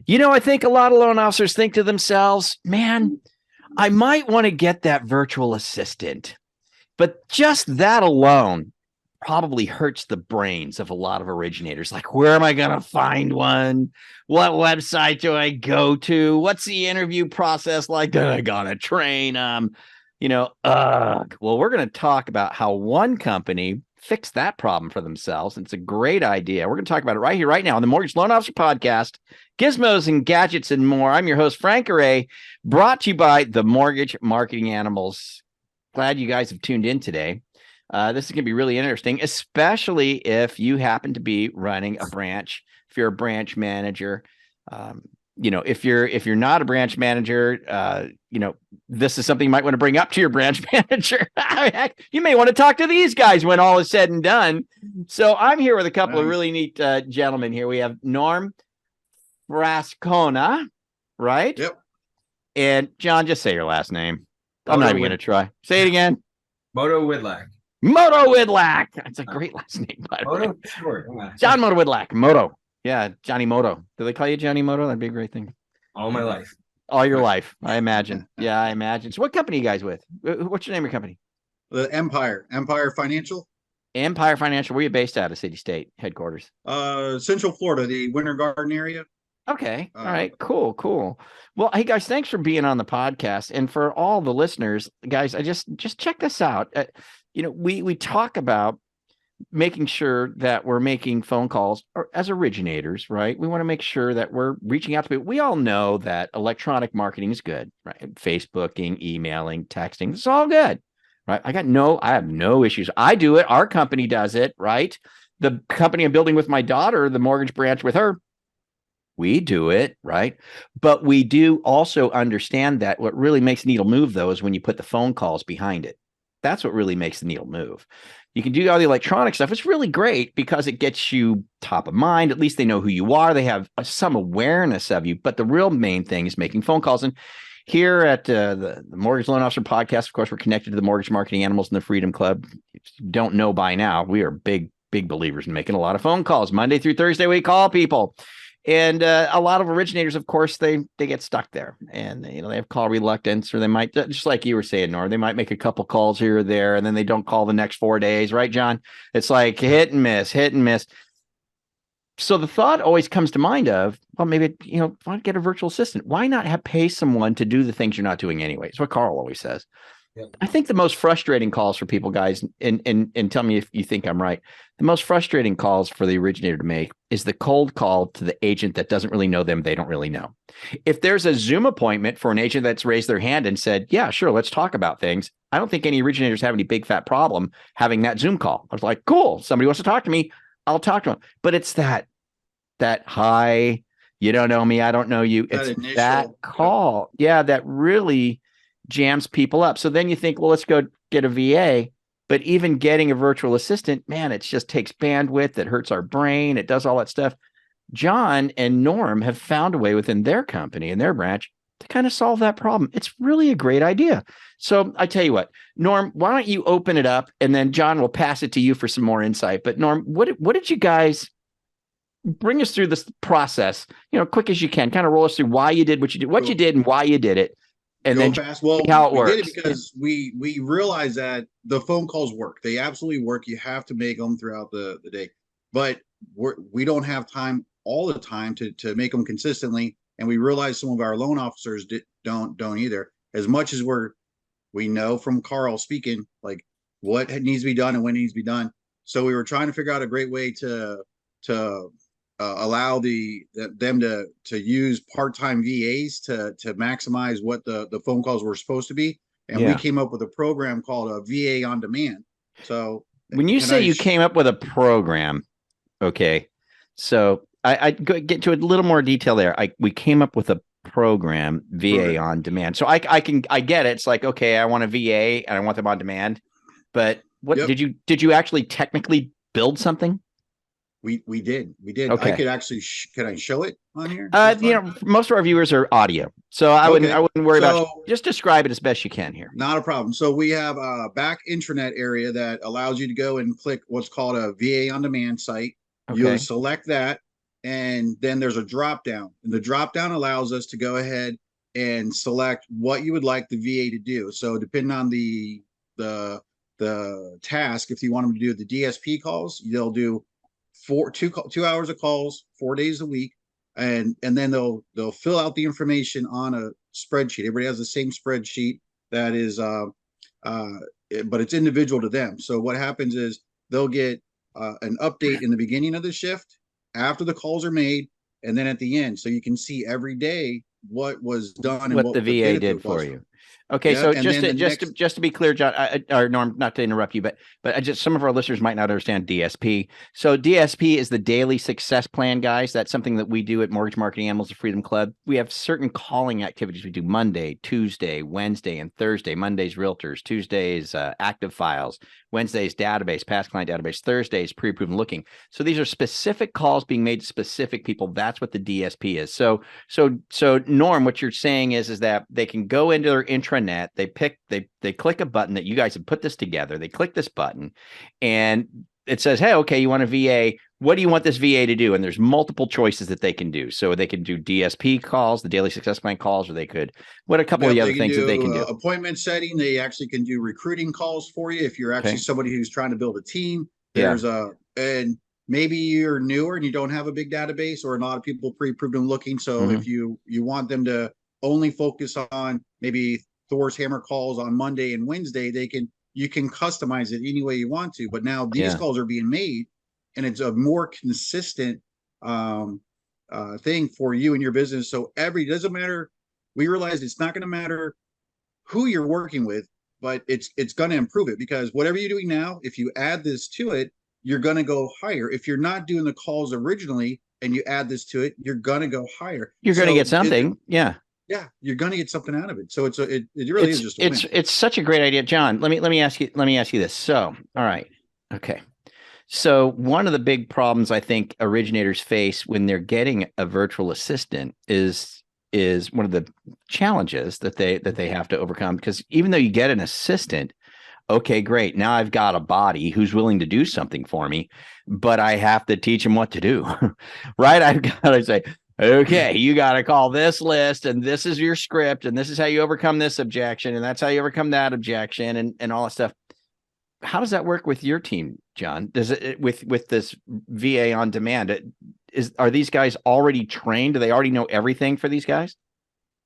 I think a lot of loan officers think to themselves, man, I might want to get that virtual assistant. But just that alone probably hurts the brains of a lot of originators. Like, where am I going to find one? What website do I go to? What's the interview process like? Then I got to train them. Well, we're going to talk about how one company fixed that problem for themselves. And it's a great idea. We're going to talk about it right here, right now on the Mortgage Loan Officer Podcast, Gizmos and Gadgets and more. I'm your host, Frank Garay, brought to you by the Mortgage Marketing Animals. Glad you guys have tuned in today. This is going to be really interesting, especially if you happen to be running a branch. If you're a branch manager, if you're not a branch manager, this is something you might want to bring up to your branch manager. You may want to talk to these guys when all is said and done. So I'm here with a couple of really neat gentlemen here. We have Norm Frascona, right? Yep. And John, just say your last name. I'm not even going to try. Say it again. Moto Whitlack. Moto Whitlack. That's a great last name, by the way. Short. John Moto Whitlack. Moto. Yeah, Johnny Moto. Do they call you Johnny Moto? That'd be a great thing. All my life. All your life, I imagine. Yeah, I imagine. So what company are you guys with? What's your name of your company? The Empire Financial. Empire Financial. Where are you based out of? City State headquarters? Central Florida, the Winter Garden area. Okay. All right. Cool. Well, hey guys, thanks for being on the podcast. And for all the listeners, guys, I just check this out. We talk about making sure that we're making phone calls as originators, right? We want to make sure that we're reaching out to people. We all know that electronic marketing is good, right? Facebooking, emailing, texting, it's all good, right? I have no issues. I do it. Our company does it, right? The company I'm building with my daughter, the mortgage branch with her, we do it, right? But we do also understand that what really makes the needle move, though, is when you put the phone calls behind it. That's what really makes the needle move. You can do all the electronic stuff. It's really great because it gets you top of mind. At least they know who you are. They have some awareness of you. But the real main thing is making phone calls. And here at the Mortgage Loan Officer Podcast, of course, we're connected to the Mortgage Marketing Animals and the Freedom Club. If you don't know by now, we are big believers in making a lot of phone calls. Monday through Thursday, we call people. And a lot of originators, of course, they get stuck there, and they have call reluctance, or they might, just like you were saying, Norm, they might make a couple calls here or there, and then they don't call the next 4 days, right, John? It's like hit and miss. So the thought always comes to mind of, well, maybe why not get a virtual assistant? Why not pay someone to do the things you're not doing anyway? It's what Carl always says. Yep. I think the most frustrating calls for people, guys, and tell me if you think I'm right. The most frustrating calls for the originator to make is the cold call to the agent that doesn't really know them. They don't really know. If there's a Zoom appointment for an agent that's raised their hand and said, yeah, sure, let's talk about things, I don't think any originators have any big fat problem having that Zoom call. I was like, cool, somebody wants to talk to me, I'll talk to them. But it's that hi, you don't know me, I don't know you. It's that call. Yeah, that really jams people up. So then you think, well, let's go get a VA. But even getting a virtual assistant, man, it just takes bandwidth. It hurts our brain. It does all that stuff. John and Norm have found a way within their company and their branch to kind of solve that problem. It's really a great idea. So I tell you what, Norm, why don't you open it up, and then John will pass it to you for some more insight. But Norm, what did you guys bring us through this process? Quick as you can, kind of roll us through why you did what you did, and why you did it. And then fast. Well, how it works. We did it because we realized that the phone calls work. They absolutely work. You have to make them throughout the day, but we don't have time all the time to make them consistently. And we realized some of our loan officers don't either. As much as we know from Carl speaking, like what needs to be done and when it needs to be done. So we were trying to figure out a great way to allow them to use part-time VAs to maximize what the phone calls were supposed to be. And we came up with a program called a VA on demand. So when you say you came up with a program, okay, so I get to a little more detail there. We came up with a program, VA on demand. So I get it. It's like, okay, I want a VA and I want them on demand. But what did you actually technically build something? We did. Okay. I could actually, can I show it on here? Most of our viewers are audio, so I wouldn't worry about. Just describe it as best you can here. Not a problem. So we have a back intranet area that allows you to go and click what's called a VA on demand site. Okay. You'll select that, and then there's a drop down, and the drop down allows us to go ahead and select what you would like the VA to do. So depending on the task, if you want them to do the DSP calls, they'll do 2 hours of calls 4 days a week, and then they'll fill out the information on a spreadsheet. Everybody has the same spreadsheet that is but it's individual to them. So what happens is they'll get an update in the beginning of the shift, after the calls are made, and then at the end, so you can see every day what was done and what the VA did for you. Okay, Yeah, so and just then to, just to be clear, John, or Norm, not to interrupt you, but I just, some of our listeners might not understand DSP. So DSP is the Daily Success Plan, guys. That's something that we do at Mortgage Marketing Animals of Freedom Club. We have certain calling activities we do Monday, Tuesday, Wednesday, and Thursday. Monday's realtors, Tuesdays active files, Wednesday's database, past client database, Thursday's pre-approved and looking. So these are specific calls being made to specific people. That's what the DSP is. So Norm, what you're saying is that they can go into their intranet, they click a button that you guys have put this together. They click this button and it says, hey, okay, you want a VA. What do you want this VA to do? And there's multiple choices that they can do. So they can do DSP calls, the Daily Success Plan calls, or they could, what a couple of the other things that they can do. Appointment setting. They actually can do recruiting calls for you. If you're actually somebody who's trying to build a team, and maybe you're newer and you don't have a big database, or a lot of people pre-approved and looking. So if you want them to only focus on maybe Thor's hammer calls on Monday and Wednesday, you can customize it any way you want to. But now these calls are being made, and it's a more consistent thing for you and your business. So doesn't matter. We realized it's not going to matter who you're working with, but it's going to improve it, because whatever you're doing now, if you add this to it, you're going to go higher. If you're not doing the calls originally and you add this to it, you're going to go higher. You're going to get something. Yeah, you're going to get something out of it. So it really is just a win. It's such a great idea, John. Let me ask you this. So, all right, okay. So one of the big problems I think originators face when they're getting a virtual assistant is one of the challenges that they have to overcome, because even though you get an assistant, okay, great, now I've got a body who's willing to do something for me, but I have to teach him what to do, right? I've got to say, okay, you got to call this list, and this is your script, and this is how you overcome this objection, and that's how you overcome that objection, and all that stuff. How does that work with your team, John? Does it with this VA on demand? Are these guys already trained? Do they already know everything for these guys?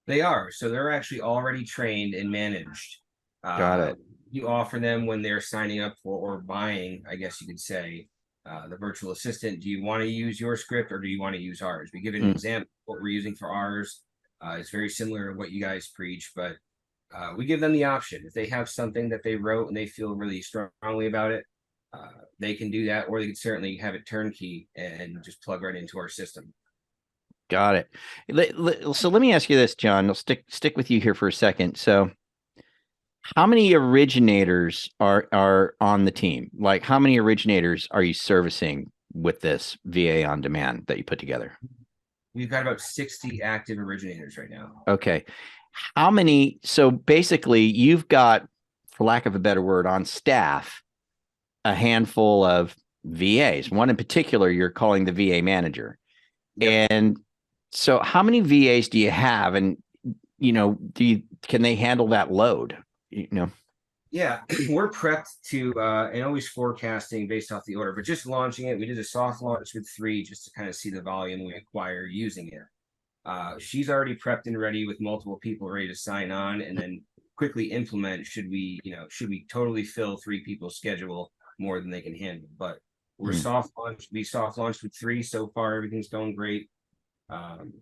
They are. So they're actually already trained and managed. Got it. You offer them when they're signing up for or buying, I guess you could say, the virtual assistant. Do you want to use your script or do you want to use ours? We give an example of what we're using for ours. It's very similar to what you guys preach, but we give them the option. If they have something that they wrote and they feel really strongly about it, they can do that, or they can certainly have it turnkey and just plug right into our system. Got it. So let me ask you this, John. I'll stick with you here for a second. So how many originators are on the team? Like, how many originators are you servicing with this VA on demand that you put together? We've got about 60 active originators right now. Okay. How many? So basically, you've got, for lack of a better word, on staff, a handful of VAs. One in particular, you're calling the VA manager. Yep. And so how many VAs do you have? And, can they handle that load? Yeah, we're prepped to and always forecasting based off the order, but just launching it. We did a soft launch with 3 just to kind of see the volume we acquire using it. She's already prepped and ready with multiple people ready to sign on, and then quickly implement should we totally fill 3 people's schedule more than they can handle. But we're soft launched. We soft launched with 3 so far. Everything's going great. And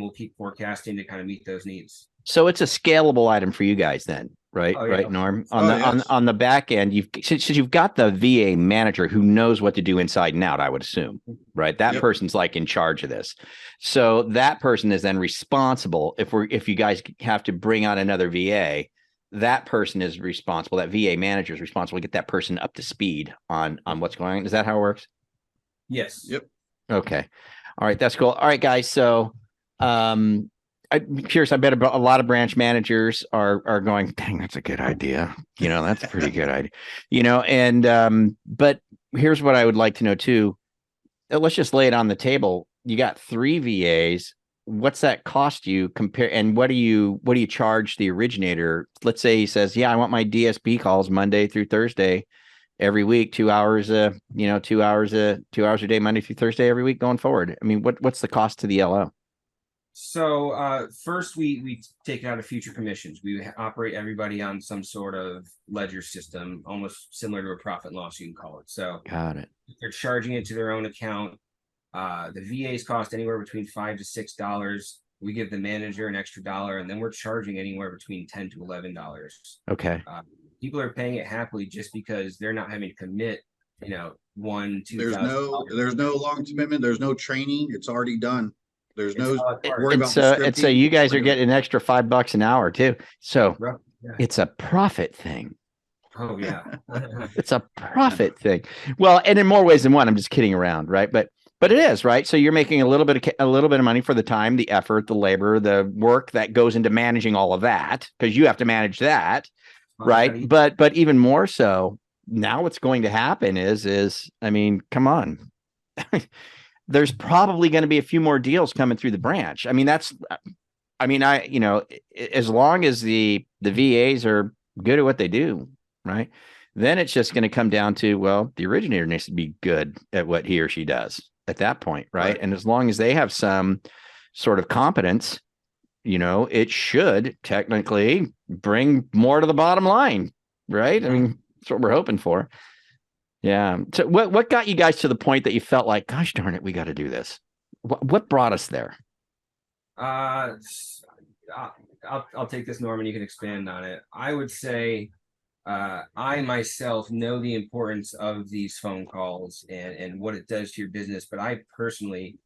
we'll keep forecasting to kind of meet those needs. So it's a scalable item for you guys then, right? Oh, yeah. Right, Norm? On the back end, since you've got the VA manager who knows what to do inside and out, I would assume, right? That person's like in charge of this. So that person is then responsible. If you guys have to bring on another VA, that person is responsible. That VA manager is responsible to get that person up to speed on what's going on. Is that how it works? Yes. Yep. Okay. All right. That's cool. All right, guys. So, I'm curious. I bet a lot of branch managers are going, dang, that's a good idea. That's a pretty good idea. But here's what I would like to know too. let's just lay it on the table. You got 3 VAs. What's that cost you compare? And what do you charge the originator? Let's say he says, yeah, I want my DSP calls Monday through Thursday every week, 2 hours, 2 hours, 2 hours a day, Monday through Thursday, every week going forward. I mean, what's the cost to the LO? So first we take it out of future commissions. We operate everybody on some sort of ledger system, almost similar to a profit and loss, you can call it. So Got it. they're charging it to their own account. The VAs cost anywhere between $5 to $6. We give the manager an extra $1, and then we're charging anywhere between $10 to $11. Okay. People are paying it happily just because they're not having to commit, $1,000, $2,000. There's no long commitment. There's no training. It's already done. There's no worry And about the so scripting. you guys are getting an extra $5 an hour too. So Yeah. it's a profit thing. Oh yeah. It's a profit thing. Well, and in more ways than one. I'm just kidding around, right? But it is, right? So you're making a little bit of money for the time, the effort, the labor, the work that goes into managing all of that, because you have to manage that, right? But even more so, now what's going to happen is I mean, come on. There's probably going to be a few more deals coming through the branch. I mean, as long as the VAs are good at what they do, right? Then it's just going to come down to, well, the originator needs to be good at what he or she does at that point, right? And as long as they have some sort of competence, it should technically bring more to the bottom line, right? I mean, that's what we're hoping for. Yeah. So what got you guys to the point that you felt like, gosh darn it, we got to do this? What brought us there? I'll take this, Norman. You can expand on it. I would say I myself know the importance of these phone calls and what it does to your business, but I personally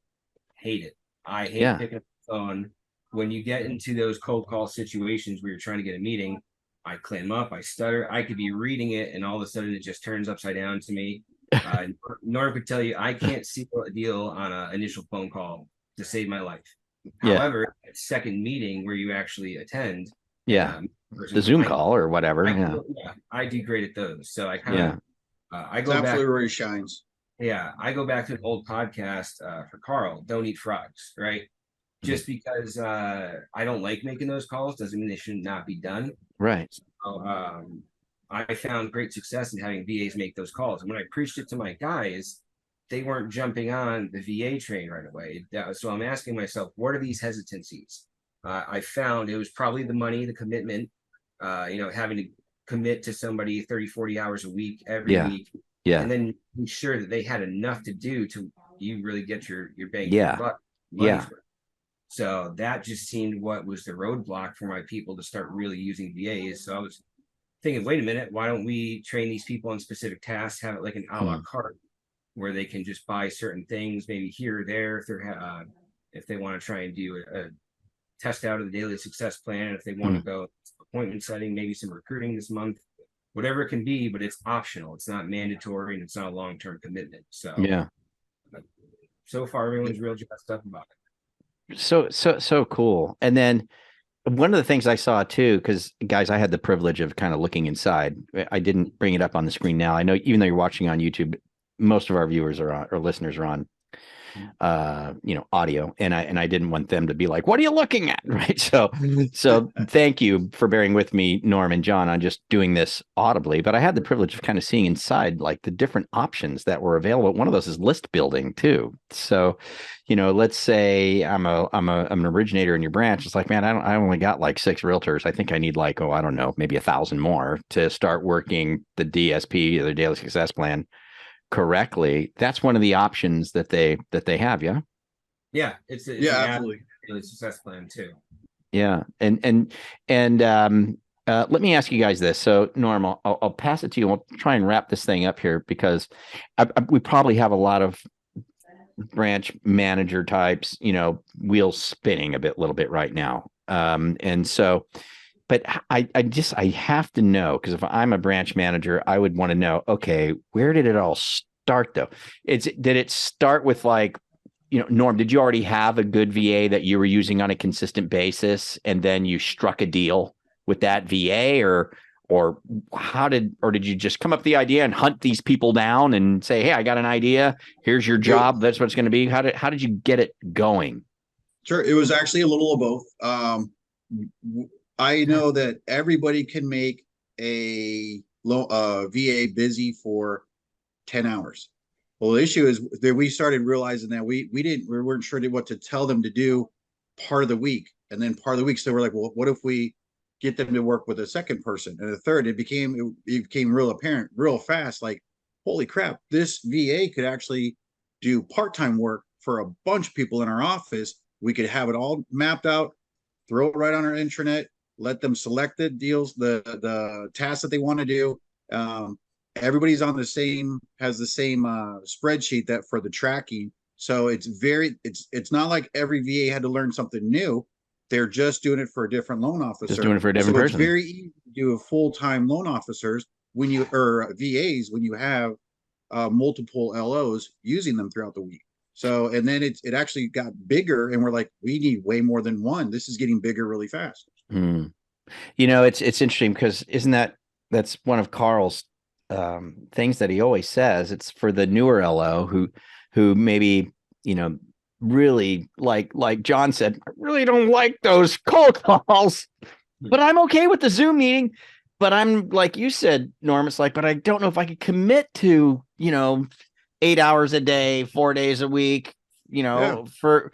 hate it. I hate picking up the phone. When you get into those cold call situations where you're trying to get a meeting, I clam up, I stutter. I could be reading it, and all of a sudden it just turns upside down to me. Norm could tell you I can't seal a deal on an initial phone call to save my life. However, a second meeting where you actually attend, the Zoom call or whatever. I do great at those. So I kind of I go back where he shines. Yeah, I go back to an old podcast for Carl. Don't eat frogs, right? Just because I don't like making those calls doesn't mean they should not be done. Right. So, I found great success in having VAs make those calls. And when I preached it to my guys, they weren't jumping on the VA train right away. So I'm asking myself, what are these hesitancies? I found it was probably the money, the commitment, having to commit to somebody 30, 40 hours a week every week. Yeah. And then ensure that they had enough to do to you really get your bang for your buck. Yeah. So that just seemed what was the roadblock for my people to start really using VAs. So I was thinking, wait a minute, why don't we train these people on specific tasks, have it like an a la carte where they can just buy certain things, maybe here or there, if they want to try and do a test out of the daily success plan, if they want to go appointment setting, maybe some recruiting this month, whatever it can be, but it's optional. It's not mandatory and it's not a long-term commitment. So so far everyone's real jazzed up about it. So cool. And then one of the things I saw too, because guys, I had the privilege of kind of looking inside. I didn't bring it up on the screen now. I know even though you're watching on YouTube, most of our viewers are on, or listeners are on audio, and I didn't want them to be like, what are you looking at? Right. So thank you for bearing with me, Norm and John, on just doing this audibly, but I had the privilege of kind of seeing inside like the different options that were available. One of those is list building too. So, let's say I'm an originator in your branch. It's like, man, I only got like 6 realtors. I think I need like, I don't know, maybe 1,000 more to start working the DSP, the daily success plan, correctly. That's one of the options that they have. It's absolutely daily success plan too. And let me ask you guys this. So Norm, I'll pass it to you. We'll try and wrap this thing up here because we probably have a lot of branch manager types, wheels spinning a little bit right now. And so, but I have to know, because if I'm a branch manager, I would want to know, okay, where did it all start though? Did it start with like, Norm, did you already have a good VA that you were using on a consistent basis and then you struck a deal with that VA, or or did you just come up with the idea and hunt these people down and say, hey, I got an idea, here's your job, that's what it's going to be? How did you get it going? Sure, it was actually a little of both. I know that everybody can make a VA busy for 10 hours. Well, the issue is that we started realizing that we weren't sure what to tell them to do part of the week, and then part of the week. So we're like, well, what if we get them to work with a second person and a third? It became real apparent real fast. Like, holy crap, this VA could actually do part-time work for a bunch of people in our office. We could have it all mapped out, throw it right on our intranet, let them select the deals, the tasks that they want to do. Everybody's on has the same spreadsheet that for the tracking. So it's not like every VA had to learn something new. They're just doing it for a different loan officer. Just doing it for a different person. It's very easy to do a full-time loan officers or VAs when you have multiple LOs using them throughout the week. So, and then it actually got bigger, and we're like, we need way more than one. This is getting bigger really fast. It's interesting because that's one of Carl's things that he always says. It's for the newer LO who maybe, really like John said, I really don't like those cold calls, but I'm okay with the Zoom meeting. But I'm like you said, Norm, it's like, but I don't know if I could commit to, 8 hours a day, 4 days a week, so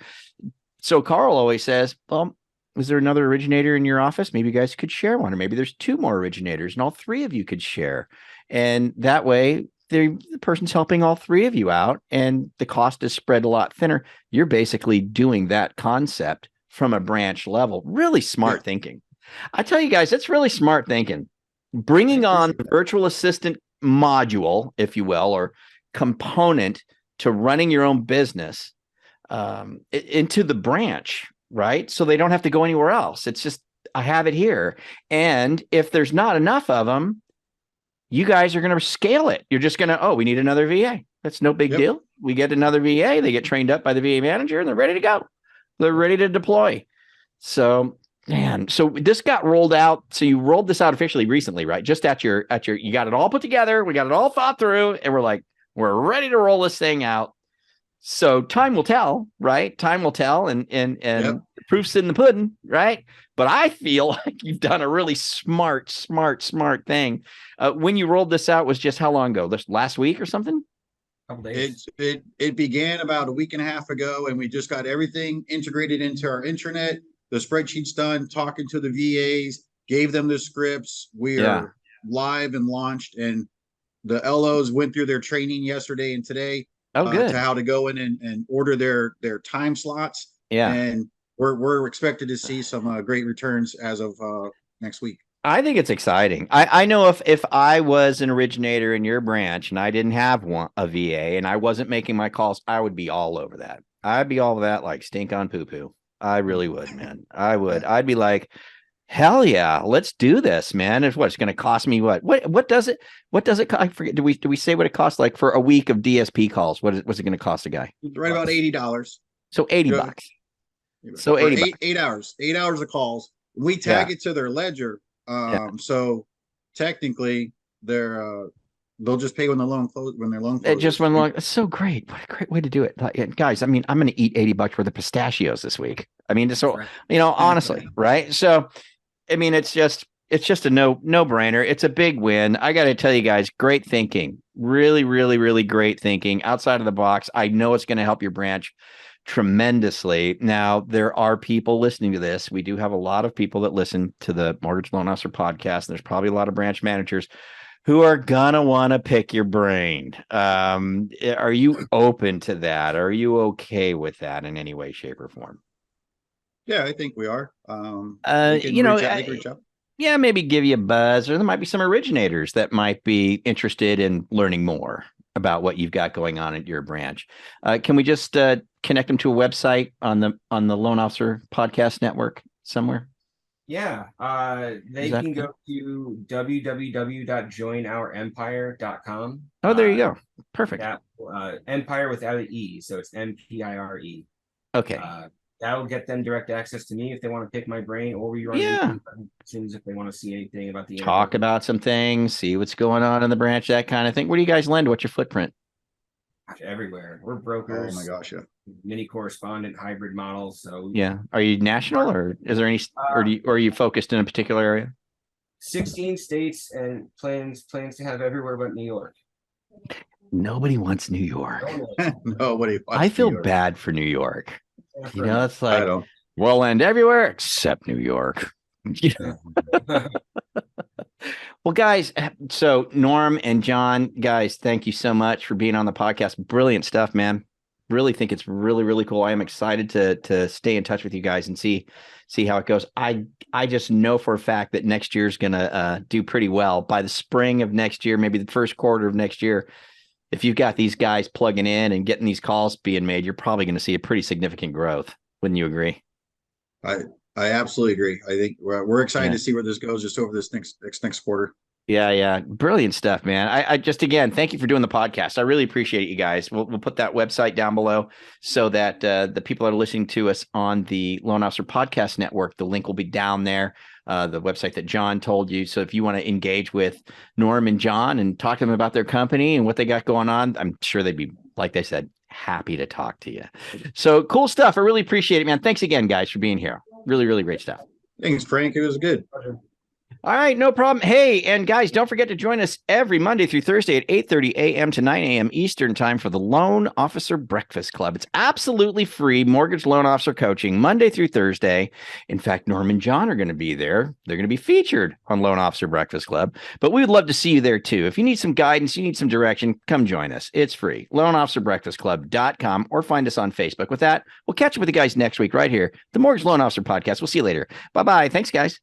Carl always says, well, is there another originator in your office? Maybe you guys could share one, or maybe there's 2 more originators and all 3 of you could share. And that way the person's helping all 3 of you out and the cost is spread a lot thinner. You're basically doing that concept from a branch level. Really smart thinking. I tell you guys, that's really smart thinking. Bringing on the virtual assistant module, if you will, or component to running your own business into the branch, right? So they don't have to go anywhere else. It's just, I have it here. And if there's not enough of them, you guys are going to scale it. You're just going to, we need another VA. That's no big deal. We get another VA. They get trained up by the VA manager and they're ready to go. They're ready to deploy. So, man, so this got rolled out. So you rolled this out officially recently, right? Just at your, you got it all put together. We got it all thought through and we're like, we're ready to roll this thing out. So time will tell, right? Time will tell, and the proof's in the pudding, right? But I feel like you've done a really smart thing. When you rolled this out was just how long ago? This last week or something? Couple days. It began about a week and a half ago, and we just got everything integrated into our intranet. The spreadsheet's done. Talking to the VAs, gave them the scripts. We are live and launched, and the LOs went through their training yesterday and today. Good. To how to go in and order their time slots. Yeah. And we're expected to see some great returns as of next week. I think it's exciting. I know if I was an originator in your branch and I didn't have a VA and I wasn't making my calls, I would be all over that. I'd be all over that like stink on poo poo. I really would, man. I would. I'd be like, hell yeah, let's do this, man. It's going to cost me what does it I forget. Do we say what it costs like for a week of DSP calls? What's it going to cost a guy? Right about $80. So $80. So 80 8 hours. 8 hours of calls. We tag it to their ledger. So technically they'll just pay when their loan closes. It's so great. What a great way to do it. Guys, I mean, I'm going to eat $80 worth of pistachios this week. I mean, so honestly, right? So I mean, it's just a no-brainer. It's a big win. I got to tell you guys, great thinking. Really, really, really great thinking. Outside of the box. I know it's going to help your branch tremendously. Now, there are people listening to this. We do have a lot of people that listen to the Mortgage Loan Officer podcast. There's probably a lot of branch managers who are gonna want to pick your brain. Are you open to that? Are you okay with that in any way, shape, or form? Yeah, I think we are. Reach out. Yeah, maybe give you a buzz, or there might be some originators that might be interested in learning more about what you've got going on at your branch. Can we just connect them to a website on the Loan Officer Podcast Network somewhere? Yeah, they can go to www.joinourempire.com. Oh, there you go. Perfect. Empire without an E, so it's MPIRE. Okay. That'll get them direct access to me if they want to pick my brain, or we run Yeah. meetings if they want to see anything about the Talk about some things, see what's going on in the branch, that kind of thing. Where do you guys lend? What's your footprint? everywhere. We're Oh brokers, my gosh, yeah. mini correspondent, hybrid models. So Yeah. Are you national, or is there any, or are you focused in a particular area? 16 states and plans to have everywhere but New York. Nobody wants New York. Nobody wants I feel New York. bad for New York. You know, it's I like, don't. we'll end everywhere except New York. You know? Well, guys, so Norm and John, guys, thank you so much for being on the podcast. Brilliant stuff, man. Really think it's really, really cool. I am excited to stay in touch with you guys and see how it goes. I just know for a fact that next year's gonna do pretty well. By the spring of next year, maybe the first quarter of next year, if you've got these guys plugging in and getting these calls being made, you're probably going to see a pretty significant growth. Wouldn't you agree? I absolutely agree. I think we're excited to see where this goes just over this next quarter. Yeah. Brilliant stuff, man. I just, again, thank you for doing the podcast. I really appreciate you guys. We'll put that website down below so that the people that are listening to us on the Loan Officer Podcast Network, the link will be down there, the website that John told you. So if you want to engage with Norm and John and talk to them about their company and what they got going on, I'm sure they'd be, like they said, happy to talk to you. So cool stuff. I really appreciate it, man. Thanks again, guys, for being here. Really, really great stuff. Thanks, Frank. It was good. All right, no problem. Hey, and guys, don't forget to join us every Monday through Thursday at 8:30 a.m. to 9 a.m. Eastern time for the Loan Officer Breakfast Club. It's absolutely free mortgage loan officer coaching Monday through Thursday. In fact, Norm and John are going to be there. They're going to be featured on Loan Officer Breakfast Club, but we would love to see you there too. If you need some guidance, you need some direction, come join us. It's free. LoanOfficerBreakfastClub.com or find us on Facebook. With that, we'll catch up with you guys next week right here, the Mortgage Loan Officer Podcast. We'll see you later. Bye-bye. Thanks, guys.